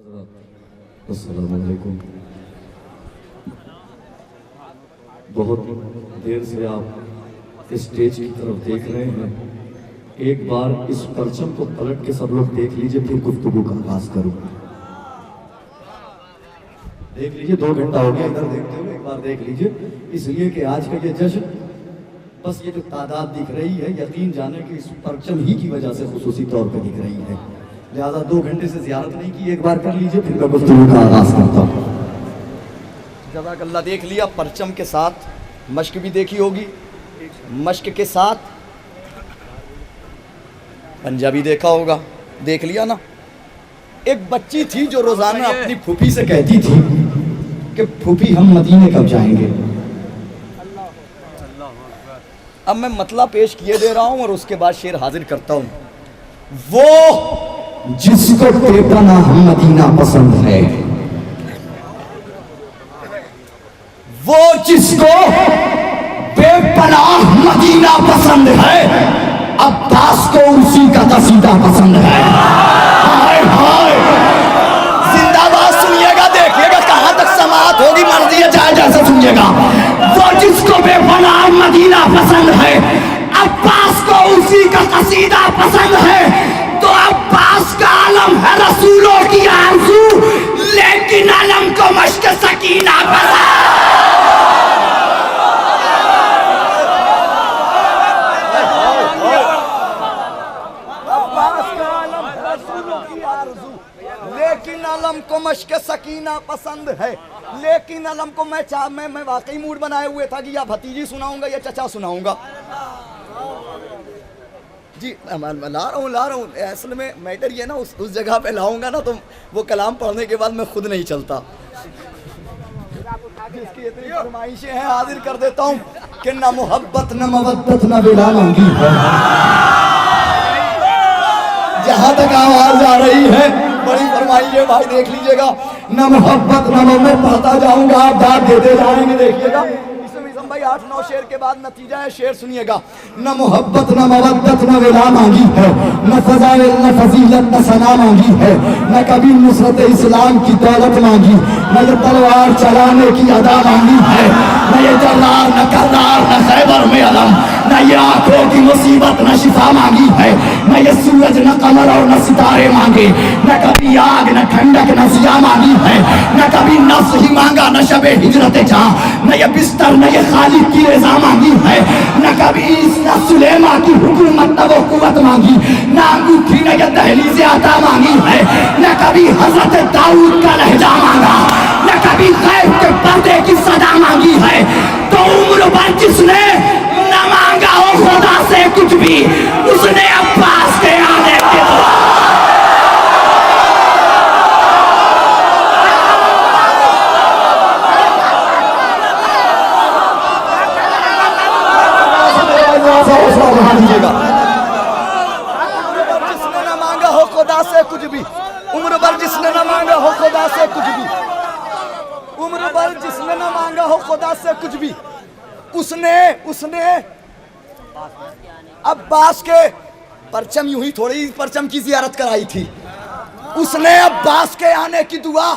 अस्सलाम वालेकुम। बहुत देर से आप स्टेज की तरफ देख रहे हैं। एक बार इस परचम को पलट के सब लोग देख लीजिए, फिर गुफ्तगू का आगाज करूँ। देख लीजिए, 2 घंटा हो गया इधर देखते हुए, एक बार देख लीजिए। इसलिए कि आज का ये जश्न, बस ये जो तादाद दिख रही है, यकीन जाने कि इस परचम ही की वजह से खुसूसी तौर पर दिख रही है। लिहाजा 2 घंटे से ज़ियारत नहीं की, एक बार कर लीजिए, फिर मैं गुफ्तगू का आगाज करता हूँ। जज़ाकल्लाह। देख लिया, परचम के साथ मश्क भी देखी होगी, मश्क के साथ पंजाबी देखा होगा, देख लिया ना। एक बच्ची थी जो रोजाना अपनी फूफी से कहती थी कि फूफी हम मदीने कब जाएंगे। अब मैं मतला पेश किए दे रहा हूं और उसके बाद शेर हाजिर करता हूं। वो जिसको बेपनाह मदीना पसंद है, वो जिसको बेपनाह मदीना पसंद है, अब्बास को उसी का कसीदा पसंद है। हाय हाय, जिंदाबाद। सुनिएगा, देखिएगा कहां तक समाअत होगी, मर्जी है चाहे जैसे सुनिएगा। वो जिसको बेपनाह मदीना पसंद है, अब्बास को उसी का कसीदा पसंद है। तो अब्बास का आलम है रसूलों की आरज़ू, लेकिन आलम को मश्क सकीना पसंद। लेकिन अलम को मश्क सकीना पसंद है। लेकिन अलम को मैं वाकई मूड बनाए हुए था कि या भतीजी सुनाऊंगा या चचा सुनाऊंगा। जी ला रहा हूँ। असल में मैटर ये ना, उस जगह पे लाऊंगा ना तो वो कलाम पढ़ने के बाद मैं खुद नहीं चलता। जिसकी इतनी फरमाइशें हैं, हाजिर कर देता हूँ कि ना मोहब्बत न मवद्दत न विला मांगी है। जहाँ तक आवाज आ रही है, बड़ी फरमाई है भाई, देख लीजिएगा। न मोहब्बत न मैं पढ़ता जाऊंगा, आप दाद देते जाएंगे, देखिएगा। इसमें भाई 8-9 शेर के बाद नतीजा है, शेर सुनिएगा। न मोहब्बत न मवद्दत न विला मांगी है, न फज़ाइल न फजीलत न सना मांगी है, न कभी नुसरत इस्लाम की दौलत मांगी, न ये तलवार चलाने की अदा मांगी है, न ये जर्रार न कर्रार न खैबर में अलम, न ये आंखों की मुसीबत न शिफा मांगी है, न ये सूरज न कमर और न सितारे मांगे, न कभी आग न ठंडक न जिया मांगी है, न कभी नफ्स ही मांगा न शबे हिजरत जहां, न ये बिस्तर न ये खालिक की रज़ा मांगी है, न कभी न सुलेमा की हुकूमत न वो कुव्वत मांगी, न अंगूठी न ये दहलीज़े अता मांगी है, न कभी हजरत दाऊद का लहजा मांगा, न कभी गैब के पर्दे की सदा मांगी है। तो उम्र भर जिसने न मांगा हो खुदा से कुछ भी, उसने अब्बास के आने के जिसने न मांगा हो खुदा से कुछ भी, उम्र भर जिसने न मांगा हो खुदा से कुछ भी, उम्र भर जिसने न मांगा हो खुदा से कुछ भी, उसने अब्बास के परचम, यूं ही थोड़ी परचम की जियारत कराई थी, उसने अब्बास के आने की दुआ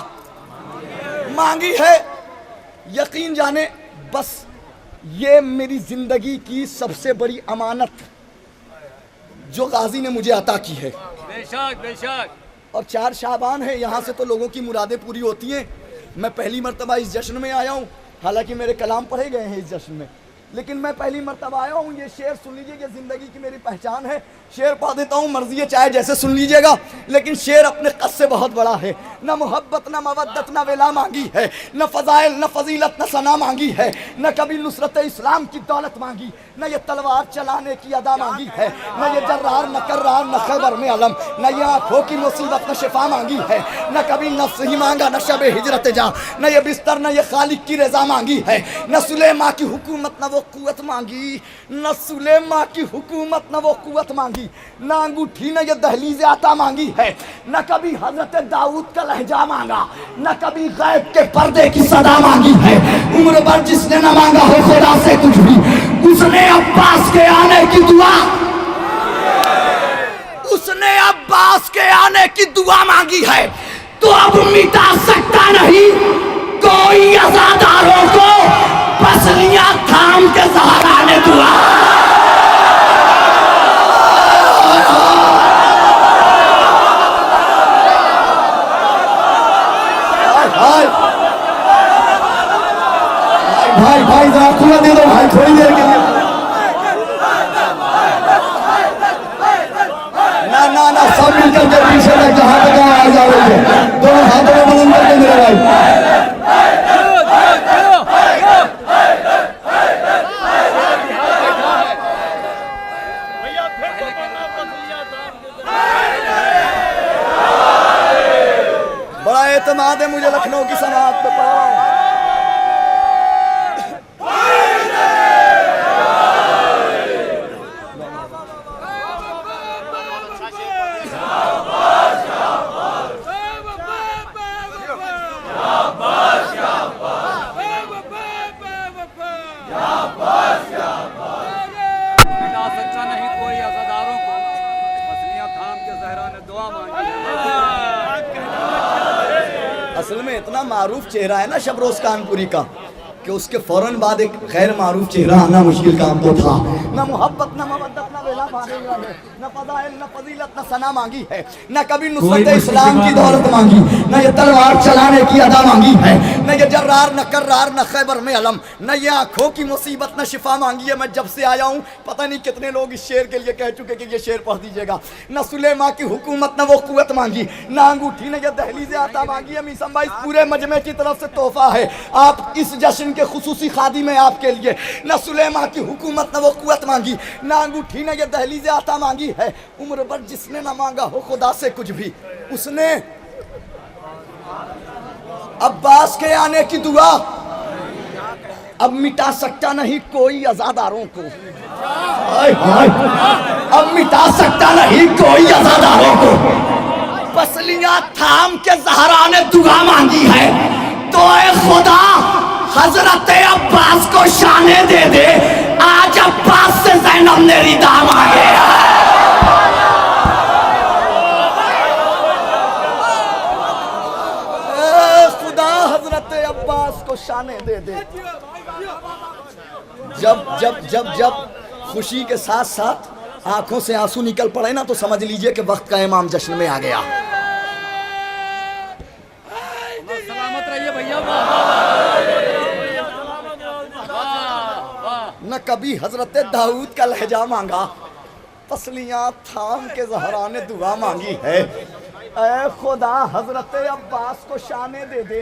मांगी है। यकीन जाने, बस ये मेरी जिंदगी की सबसे बड़ी अमानत जो गाजी ने मुझे अता की है। बेशक बेशक। और 4 शाबान है, यहाँ से तो लोगों की मुरादें पूरी होती हैं। मैं पहली मर्तबा इस जश्न में आया हूँ, हालांकि मेरे कलाम पढ़े गए हैं इस जश्न में, लेकिन मैं पहली मर्तबा आया हूँ। ये शेर सुन लीजिए, ये जिंदगी की मेरी पहचान है। शेर पढ़ देता हूँ, मर्जी है चाहे जैसे सुन लीजिएगा, लेकिन शेर अपने कद से बहुत बड़ा है। न मोहब्बत न मवद्दत न विला मांगी है, न फजाइल न फजीलत न सना मांगी है, न कभी नुसरत इस्लाम की दौलत मांगी, न ये तलवार चलाने की अदा मांगी है, न ये जर्रार न कर्रार न खैबर में अलम, न ये आंखों की मुसीबत न शिफा मांगी है, न कभी नफ्स ही मांगा न शबे हिजरत जा, न ये बिस्तर न ये खालिक की रजा मांगी है, न सुलेमा की हुकूमत न वो कुव्वत मांगी, न सुलेमा की हुकूमत न वो कुव्वत मांगी, न अंगूठी न ये दहलीज़े अता मांगी है, न कभी हजरत दाऊद का लहजा मांगा, न कभी गैब के पर्दे की सदा मांगी है। उम्र भर जिसने न मांगा हो खुदा से कुछ भी, उसने अब्बास के आने की दुआ, उसने अब्बास के आने की दुआ मांगी है। तो अब मिटा सकता नहीं कोई अज़ादारों को, पसलियां थाम के सहारा ने दुआ। भाई भाई जरा खुला दे दो भाई थोड़ी देर के लिए। ना सब मिलकर के पीछे तक जहां तक आवाज आ रही है दोनों हाथों में बुलंद करके मेरे भाई। बड़ा एतमाद है मुझे लखनऊ की समाअत पे पड़ा। असल में इतना मारूफ चेहरा है ना शबरोज कानपुरी का कि उसके फौरन बाद एक गैर मारूफ चेहरा आना मुश्किल काम तो था। न मोहब्बत न मवद्दत न वेला मांगे न फज़ाइल न फजीलत न सना मांगी है, न कभी नुसरत इस्लाम की दौलत मांगी, न ये तलवार चलाने की अदा मांगी है, न ये जर्रार न कर्रार न खैबर में अलम, न ये आंखों की मुसीबत न शिफा मांगी है। मैं जब से आया हूँ पता नहीं कितने लोग इस शेर के लिए कह चुके कि ये शेर पढ़ दीजिएगा। न सुलेमा की हुकूमत न वो कुव्वत मांगी, न अंगूठी न ये दहलीज़े आता मांगी है। मीसम भाई पूरे मजमे की तरफ से तोहफा है आप इस जश्न के खुसूसी खादी में आपके लिए। न सुलेमा की हुकूमत न वो कुव्वत मांगी, न अंगूठी न ये दहलीज़े आता मांगी है। उम्र भर जिसने न मांगा हो खुदा से कुछ भी, उसने अब्बास के आने की दुआ। अब मिटा सकता नहीं कोई अज़ादारों को, अब मिटा सकता नहीं कोई अज़ादारों को, पसलियां थाम के ज़हरा ने दुआ मांगी है। तो ऐ खुदा हजरत अब्बास को शाने दे दे, आज अब्बास से ज़ैनब ने रिदा मांगे। खुदा हजरत अब्बास को शाने दे दे। जब जब जब जब खुशी के साथ साथ आंखों से आंसू निकल पड़े ना तो समझ लीजिए कि वक्त का इमाम जश्न में आ गया। सलामत रहिए भैया। न कभी हजरत दाऊद का लहजा मांगा, पसलियां थाम के ज़हरा ने दुआ मांगी है। ऐ खुदा हजरत अब्बास को शाने दे दे।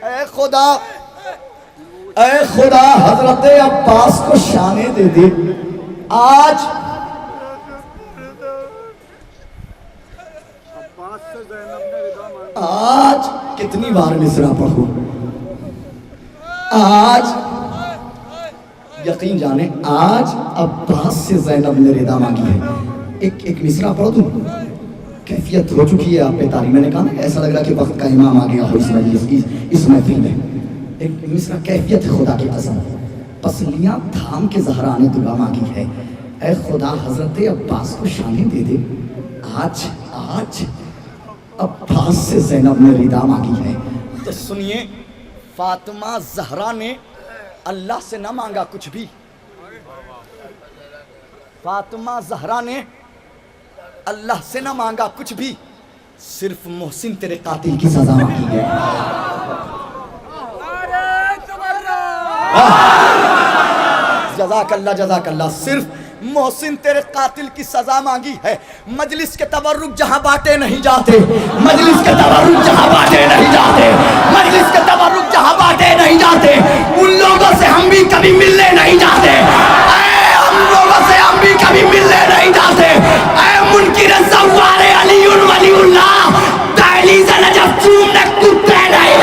ऐ खुदा हजरत अब्बास को शाने दे दे। आज कितनी बार मिसरा पढ़ूं, आज यकीन जाने आज अब्बास से ज़ैनब ने रिदा मांगी है। एक मिसरा पढ़ दूं, कैफियत हो चुकी है आप पे तारी। मैंने कहा ना ऐसा लग रहा कि वक्त का इमाम आ गया हो इस मजलिस की, इस महफिल में। एक मिसरा कैफियत है खुदा की कसम, पसलियां थाम के ज़हरा ने दुआ मांगी है। ऐ खुदा हजरत अब्बास को शाने दे दे। आज अब्बास से ज़ैनब ने रिदा मांगी है। तो सुनिए, फातिमा ज़हरा ने अल्लाह से ना मांगा कुछ भी। फातिमा ज़हरा ने अल्लाह से ना मांगा कुछ भी, सिर्फ मोहसिन तेरे कातिल की सजा मांगी है। जज़ाकल्लाह। सिर्फ मोहसिन तेरे कातिल की सजा मांगी है। मजलिस के तबर्रुक जहां बांटे नहीं जाते, मजलिस के तबर्रुक जहां बांटे नहीं जाते, मजलिस के तबर्रुक जहां बांटे नहीं जाते, उन लोगों से हम भी कभी मिलने नहीं जाते। हम लोगों से हम भी कभी मिलने नहीं जाते। मुनकिर ज़व्वारे अलीउन वलीउल्लाह, दहलीज़ नजफ चूमने कुत्ते नहीं।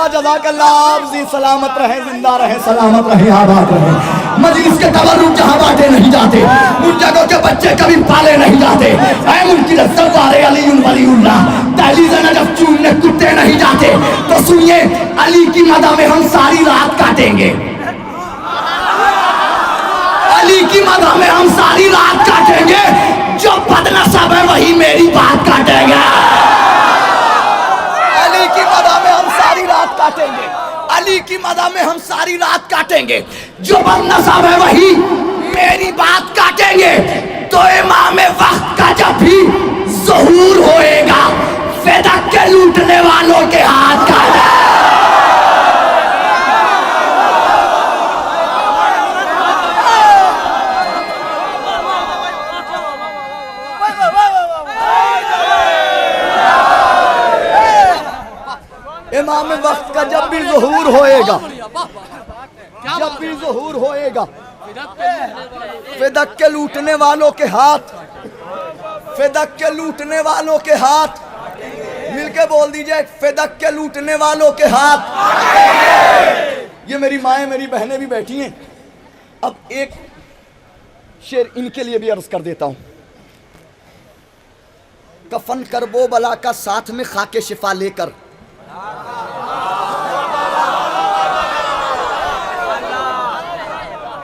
जज़ाकल्लाह। आप जी सलामत रहे, जिंदा रहे, सलामत रहे, आबाद रहे। मजलिस के तबर्रुक जहाँ बांटे नहीं जाते, उन जगहों के बच्चे कभी पाले नहीं जाते। ऐ मुल्की सवारे अलीउन वलीउल्लाह, दहलीज़ नजफ चूमने कुत्ते नहीं जाते। तो सुनिए, अली की मदा में हम सारी रात काटेंगे। अली की मदा में हम सारी रात काटेंगे। जो बदनसब है वही मेरी बात काटेंगे। अली की मदा में हम सारी रात काटेंगे। अली की मदा में हम सारी रात काटेंगे। जो बदनसब है वही मेरी बात काटेंगे। तो इमाम वक्त का जब भी ज़हूर होएगा, फ़िदक के लूटने वालों के हाथ काटे। इमाम वक्त का जब भी ज़हूर होएगा, जब भी ज़हूर होएगा, फ़िदक के लूटने वालों के हाथ, फ़िदक के लूटने वालों के हाथ, मिलके बोल दीजिए, फ़िदक के लूटने वालों के हाथ। ये मेरी माएँ, मेरी बहनें भी बैठी हैं। अब एक शेर इनके लिए भी अर्ज कर देता हूँ। कफन करबो बला का साथ में खाके शिफा लेकर,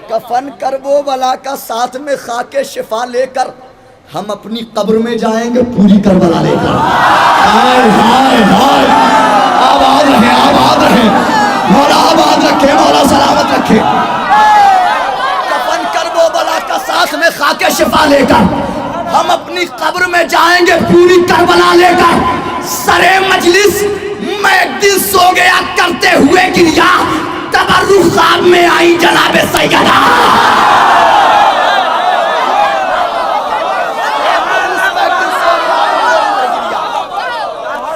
कफन करबो बला का साथ में खाके शिफा लेकर, हम अपनी कब्र में जाएंगे पूरी करबला लेकर। हाय हाय हाय, आबाद रहे, आबाद रहे, मौला आबाद रखे, मौला सलामत रखे। कफन करबो बला का साथ में खाके शिफा लेकर, हम अपनी कब्र में जाएंगे पूरी करबला लेकर। सरे मजलिस मैं एक दिन सो गया करते हुए गिरिया, तबर्रुक ख्वाब में आई जनाबे सैयदा।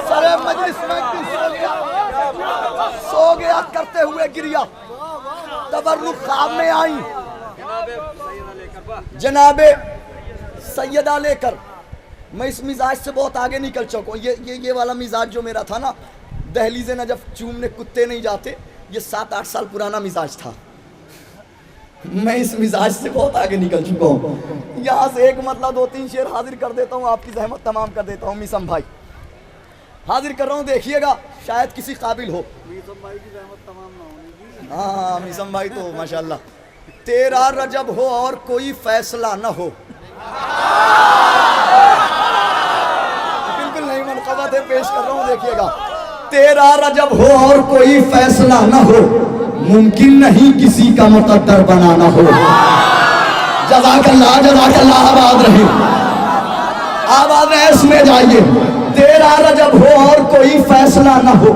सरे मजलिस में एक दिन सो गया करते हुए गिरिया, तबर्रुक ख्वाब में आई जनाबे सैयदा लेकर। मैं इस मिजाज से बहुत आगे निकल चुका हूँ। ये वाला मिजाज जो मेरा था ना, दहलीज़ नजफ चूमने कुत्ते नहीं जाते, ये 7-8 साल पुराना मिजाज था। मैं इस मिजाज से बहुत आगे निकल चुका हूँ। यहाँ से एक मतलब 2-3 शेर हाजिर कर देता हूँ, आपकी जहमत तमाम कर देता हूँ। मिसम भाई हाजिर कर रहा हूँ, देखिएगा शायद किसी काबिल हो। मिसम भाई की जहमत तमाम ना होगी। हाँ, मिसम भाई तो माशाल्लाह। तेरा रजब हो और कोई फैसला न हो, बिल्कुल नहीं मनक़बत है, पेश कर रहा हूँ, देखिएगा। तेरा रजब हो और कोई फैसला न हो, मुमकिन नहीं किसी का मुक़द्दर बनाना हो। जज़ाकल्लाह, जज़ाकल्लाह, आबाद रहे, आबाद रहे, इसमें जाइए। तेरा रजब हो और कोई फैसला न हो।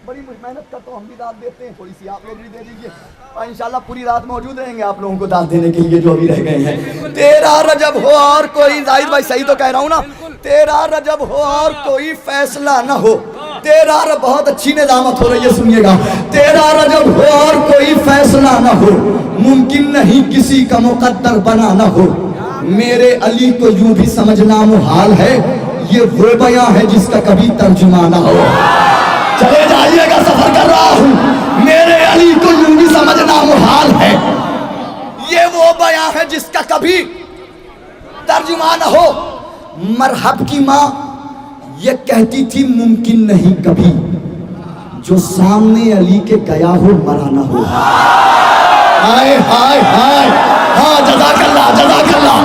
बड़ी मेहनत करता हूँ, हम भी दाद देते हैं, थोड़ी सी आप लोग भी दे दीजिए, और इंशाल्लाह पूरी रात मौजूद रहेंगे आप लोगों को दाद देने के लिए जो अभी रह गए हैं। तेरा रजब हो और कोई, जाहिद भाई सही तो कह रहा हूँ ना, तेरा रजब हो और कोई फैसला न हो। तेरा रजब, बहुत अच्छी निजामत हो रही है, सुनिएगा। तेरा रजब हो और कोई फैसला न हो, मुमकिन नहीं किसी का मुक़द्दर बनाना हो। मेरे अली को यूं भी समझना मुहाल है, ये वो बयां है जिसका कभी तर्जुमा ना हो। चले जाइएगा, सफर कर रहा हूँ। मेरे अली को यूं भी समझना मुहाल है, ये वो बयां है जिसका कभी तर्जुमा ना हो। मरहब की माँ ये कहती थी मुमकिन नहीं कभी, जो सामने अली के गया हो मरा ना हो। हाय हाय हाय, हाँ, जज़ाकल्लाह, जज़ाकल्लाह।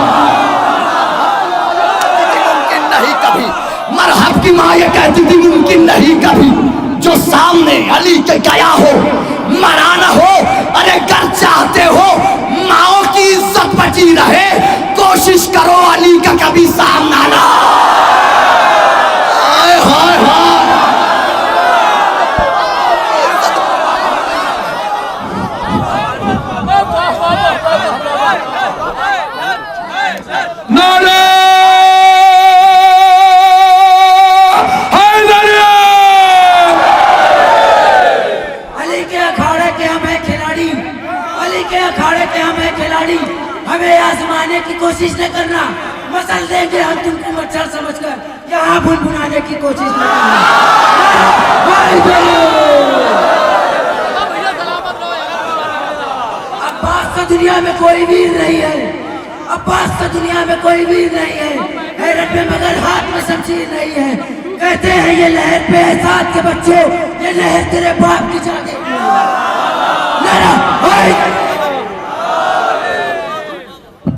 मुमकिन नहीं कभी, मरहब की माँ ये कहती थी मुमकिन नहीं कभी, जो सामने अली के गया हो मरा ना हो। अरे कर चाहते हो माओ की इज्जत बची रहे, कोशिश करो अली का कभी सामना ना। हाय हाय हाय, नारे अली के अखाड़े के हम हैं खिलाड़ी, अली के अखाड़े के हम हैं खिलाड़ी। हमें आजमाने की कोशिश न करना, मसल देंगे हम तुमको मच्छर समझकर, यहाँ भुनभुनाने की कोशिश न करना। भैया सलामत रहो यार। अब्बास तो दुनिया में कोई वीर नहीं है, अब्बास तो दुनिया में कोई वीर नहीं है, हैरत में मगर हाथ में शमशीर नहीं है। कहते हैं ये लहर पे एहसास के बच्चे, ये लहर तेरे बाप की जागे। नारा हाय।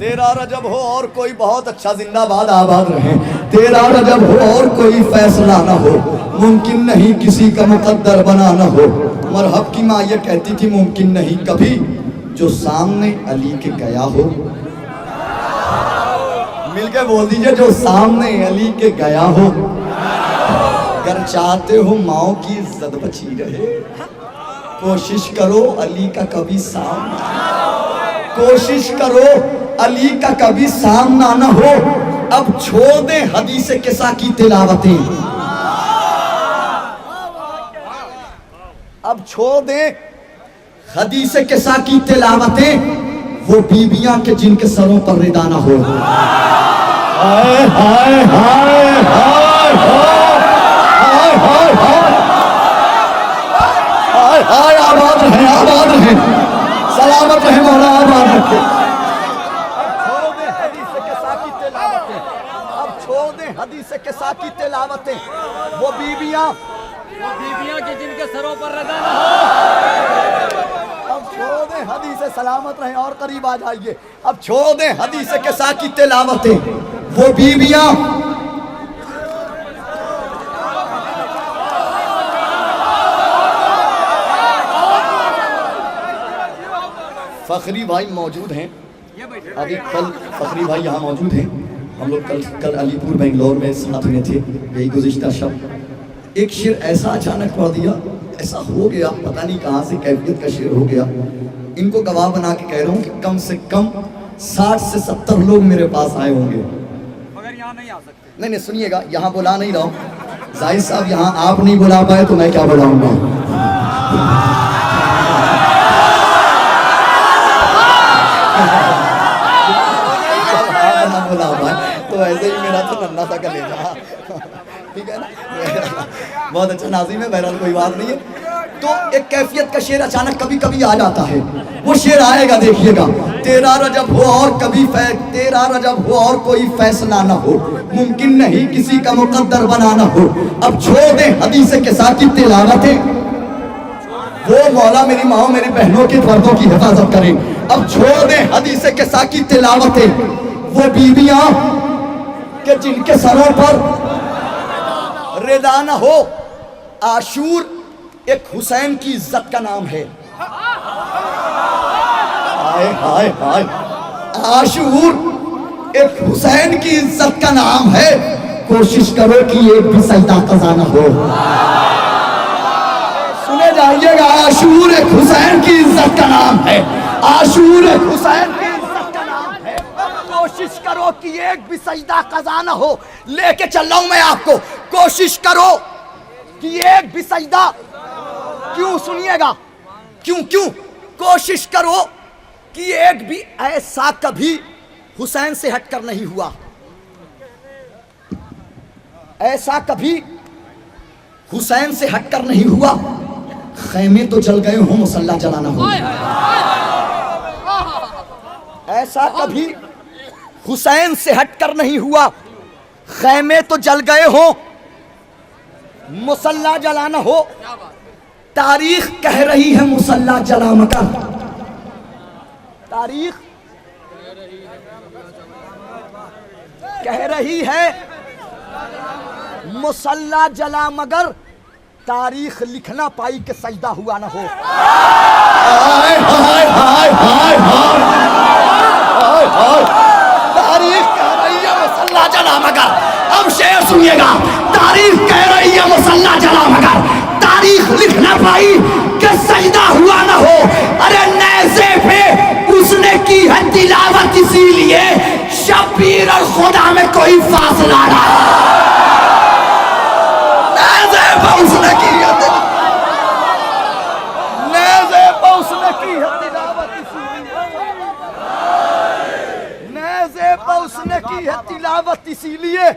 तेरा रजब हो और कोई बहुत अच्छा, जिंदाबाद आबाद रहे। तेरा रजब हो और कोई फैसला ना हो, मुमकिन नहीं किसी का मुकद्दर बना ना हो। मरहब की माँ ये कहती थी मुमकिन नहीं कभी जो सामने अली के गया हो। मिलके बोल दीजिए, जो सामने अली के गया हो। अगर चाहते हो माओ की इज्जत बची रहे, कोशिश करो अली का कभी सामना, कोशिश करो अली का कभी सामना न हो। अब छोड़ दे हदीस किसा की तिलावतें, अब छोड़ दे हदीस किसा की तिलावतें, वो बीबियां के जिनके सरों पर रिदा न हो। हाय हाय हाय हाय हाय हाय हाय हाय, आबाद रहे, आबाद रहे, सलामत रहे मौला, आबाद रखे। अब छोड़ दे हदीस के साथ की तिलावतें, वो बीबियां की जिनके सरों पर रदा ना हो। अब छोड़ दे हदीस, सलामत रहे और करीब आ जाइए। अब छोड़ दे हदीस के साथ की तिलावतें, वो बीबियां फखरी भाई मौजूद हैं अभी, कल फखरी भाई यहाँ मौजूद हैं। हम लोग कल अलीपुर बेंगलोर में साथ में थे, यही गुज़िश्ता शब। एक शेर ऐसा अचानक पढ़ दिया, ऐसा हो गया, पता नहीं कहाँ से कैफियत का शेर हो गया। इनको गवाह बना के कह रहा हूँ कि कम से कम 60 से 70 लोग मेरे पास आए होंगे, मगर यहाँ नहीं आ सकते। नहीं सुनिएगा, यहाँ बुला नहीं रहा हूँ जाहिद साहब, यहाँ आप नहीं बुला पाए तो मैं क्या बुलाऊंगा। बुला पाए तो ऐसे ही मेरा तो नन्ना सा कलेजा, ठीक है ना। बहुत अच्छा नाज़िम है, बहरहाल कोई बात नहीं है। तो एक कैफियत का शेर अचानक कभी कभी आ जाता है, वो शेर आएगा देखिएगा। तेरा रजब हो और कभी तेरा रजब हो और कोई फैसला ना हो, मुमकिन नहीं किसी का मुकद्दर बना ना हो। अब छोड़ दे हदीस के साथ की तिलावतें, वो मौला मेरी माँ मेरी बहनों के फर्दों की हिफाजत करें। अब छोड़ दे हदीस के साथ की तिलावतें, वो बीबियां के जिनके सरों पर रिदा न हो। आशूर एक हुसैन की इज्जत का नाम है। हाय हाय हाय, आशूर एक हुसैन की इज्जत का नाम है। कोशिश करो कि एक भी सजदा कज़ा न हो। सुने जाइएगा, आशूर एक हुसैन की इज्जत का नाम है, आशूर एक हुसैन की इज्जत का नाम है। कोशिश करो कि एक भी सजदा कज़ा न हो। लेके चल रहा हूं मैं आपको, कोशिश करो कि एक भी सजदा, क्यों सुनिएगा, क्यों क्यों कोशिश करो कि एक भी ऐसा कभी हुसैन से हटकर नहीं हुआ, ऐसा कभी हुसैन से हटकर नहीं हुआ। खैमे तो जल गए हो, मुसल्ला जलाना हो। ऐसा कभी हुसैन से हटकर नहीं हुआ, खैमे तो जल गए हो, मुसल्ला जलाना हो। तारीख कह रही है मुसल्ला जला मगर, तारीख कह रही है मुसल्ला जला मगर, तारीख लिख ना पाई कि सजदा हुआ ना हो। हाय हाय हाय हाय हाय हाय, तारीख कह रही है मुसल्ला जला मगर। अब शेर सुनिएगा, तारीख कह रही है मुसल्ला जला मगर, तारीख लिख ना पाई कि सजदा हुआ ना हो। अरे नेज़े पे उसने की है तिलावत, इसीलिए शब्बीर और खुदा में कोई फासला ना। नेज़े पे उसने की है, नेज़े पे उसने की है तिलावत, नेज़े पे उसने की है तिलावत, इसीलिए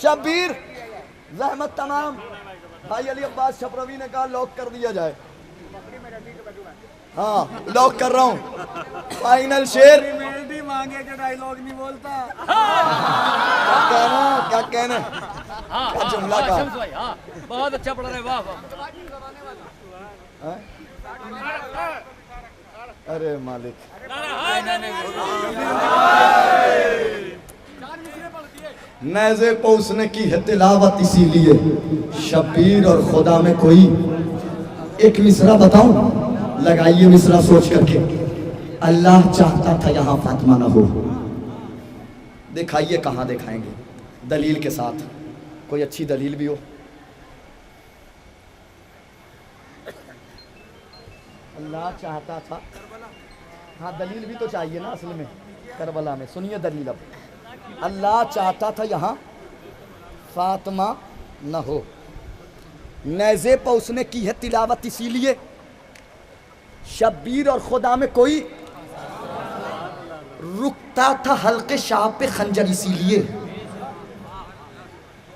शब्बीर जहमत तमाम। भाई अली अब्बास छपरवी ने कहा लॉक कर दिया जाए। हाँ लॉक कर रहा हूँ। फाइनल शेर मेलडी मांगे जो डायलॉग नहीं बोलता। क्या कहना हाँ क्या जुमला का। शम्स भाई, हाँ बहुत अच्छा पढ़ रहे, वाह वाह। हाँ? अरे मालिक नैज़े पे उसने की है तिलावत इसीलिए शब्बीर और खुदा में कोई। एक मिसरा बताऊं, लगाइए मिसरा सोच करके। अल्लाह चाहता था यहां फातिमा ना हो। दिखाइए कहां दिखाएंगे, दलील के साथ, कोई अच्छी दलील भी हो। अल्लाह चाहता था, हाँ दलील भी तो चाहिए ना असल में करबला में। सुनिए दलील अब। अल्लाह चाहता था यहाँ फातिमा न हो, नैज़े पर उसने की है तिलावत इसीलिए शब्बीर और खुदा में कोई। रुकता था हल्के शाह पे खंजर इसीलिए,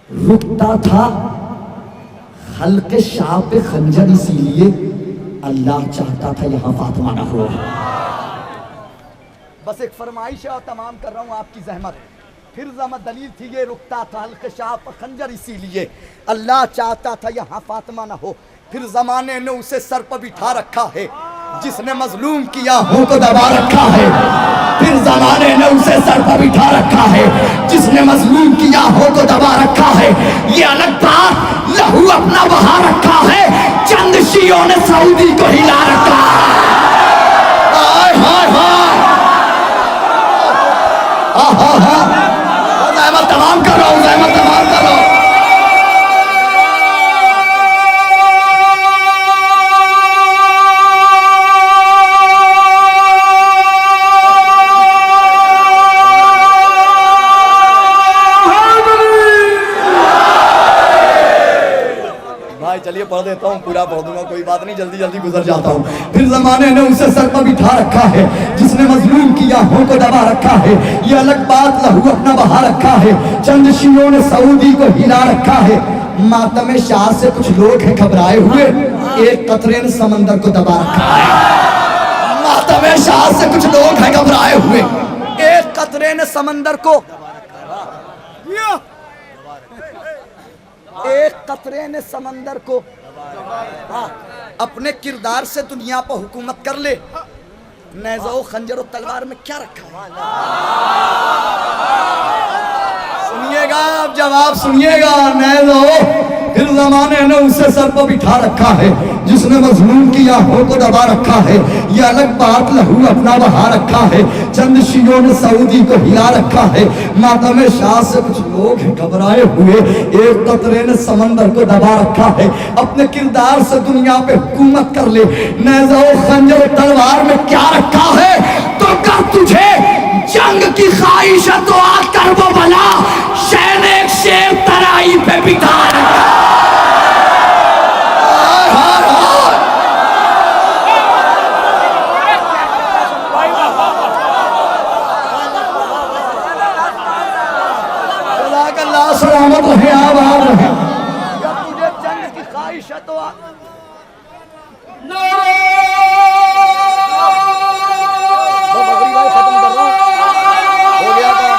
रुकता था हल्के शाह पे खंजर इसीलिए अल्लाह चाहता था यहाँ फातिमा ना हो। बस एक फरमाइश है और तमाम कर रहा हूँ आपकी जहमत। फिर जहमत दलील थी ये, रुकता था हल्के शाह पर खंजर इसीलिए अल्लाह चाहता था यहाँ फातिमा ना हो। फिर जमाने ने उसे सर पर बिठा रखा है जिसने मजलूम की आहों को दबा रखा है। फिर जमाने ने उसे सर पर बिठा रखा है जिसने मजलूम की आहों को दबा रखा है। ये अलग बात, लहू अपना बहा रखा है, चंद शियों ने सऊदी को हिला रखा है। हाय हाय हाय, ज़हमत तमाम कर रहा हूँ, ज़हमत तमाम कर रहा हूँ। भाई चलिए पढ़ देता हूँ, पूरा पढ़ दूंगा, कोई बात नहीं, जल्दी जल्दी गुजर जाता हूँ। फिर जमाने ने उसे सर पर बिठा रखा है जिसने मजलूम की आहों को दबा रखा है। ये अलग बात, लहू अपना बहा रखा है, चंद शियों ने सऊदी को हिला रखा है। मातम शाह से कुछ लोग हैं घबराए हुए, एक कतरे ने समंदर को दबा रखा है। मातम शाह से कुछ लोग हैं घबराए हुए, एक कतरे ने समंदर को, एक कतरे ने समंदर को, अपने किरदार से दुनिया पर हुकूमत कर ले। नेज़ो खंजर और तलवार में क्या रखा है? सुनिएगा आप, जवाब सुनिएगा। नेज़ो फिर जमाने ने उसे सर पर बिठा रखा है जिसने मजलूम की आहों को दबा रखा है। ये अलग बात, लहू अपना बहा रखा है, चंद शियों ने सऊदी को हिला रखा है। मातम शाह से कुछ लोग घबराए हुए, एक कतरे ने समंदर को दबा रखा है। अपने किरदार से दुनिया पे हुकूमत कर ले। नेज़ो खंजर तलवार में क्या रखा है? तो कर तुझे जंग की ख्वाहिश है तो आकर वो भला शैन एक शेर तराई पे बिठा रखा। सलामत रहे, आबाद रहे। जब तुझे जंग की ख्वाहिश है तो भाई खत्म कर रहा हूं, हो गया था।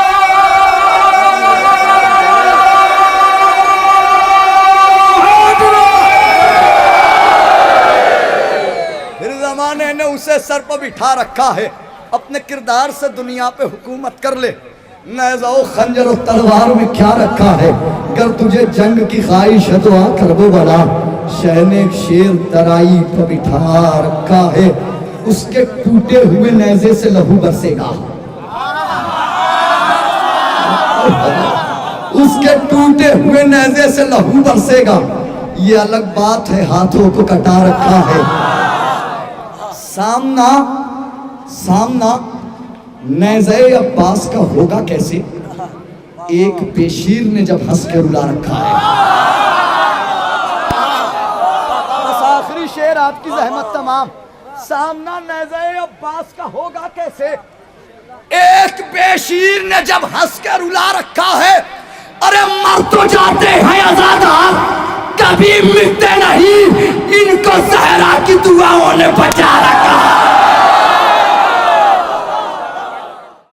फिर जमाने ने उसे सर पर बिठा रखा है, अपने किरदार से दुनिया पे हुकूमत कर ले। नेज़ो खंजर और तलवार में क्या रखा है? अगर तुझे जंग की ख्वाहिश है तो आकर वो बड़ा शहन एक शेर तराई पर बिठा रखा है। उसके टूटे हुए नेज़े से लहू बरसेगा, उसके टूटे हुए नेज़े से लहू बरसेगा। ये अलग बात है, हाथों को कटा रखा है। सामना सामना नेज़े अब्बास का होगा कैसे? एक बेशीर ने जब हंस के रुला रखा है। बस आखिरी शेर आपकी जहमत तमाम। सामना नेज़े अब्बास का होगा कैसे? एक बेशीर ने जब हंस के रुला रखा है। अरे मर तो जाते हैं आजादार, कभी मिटते नहीं, इनको सहरा की दुआओं ने बचा रखा।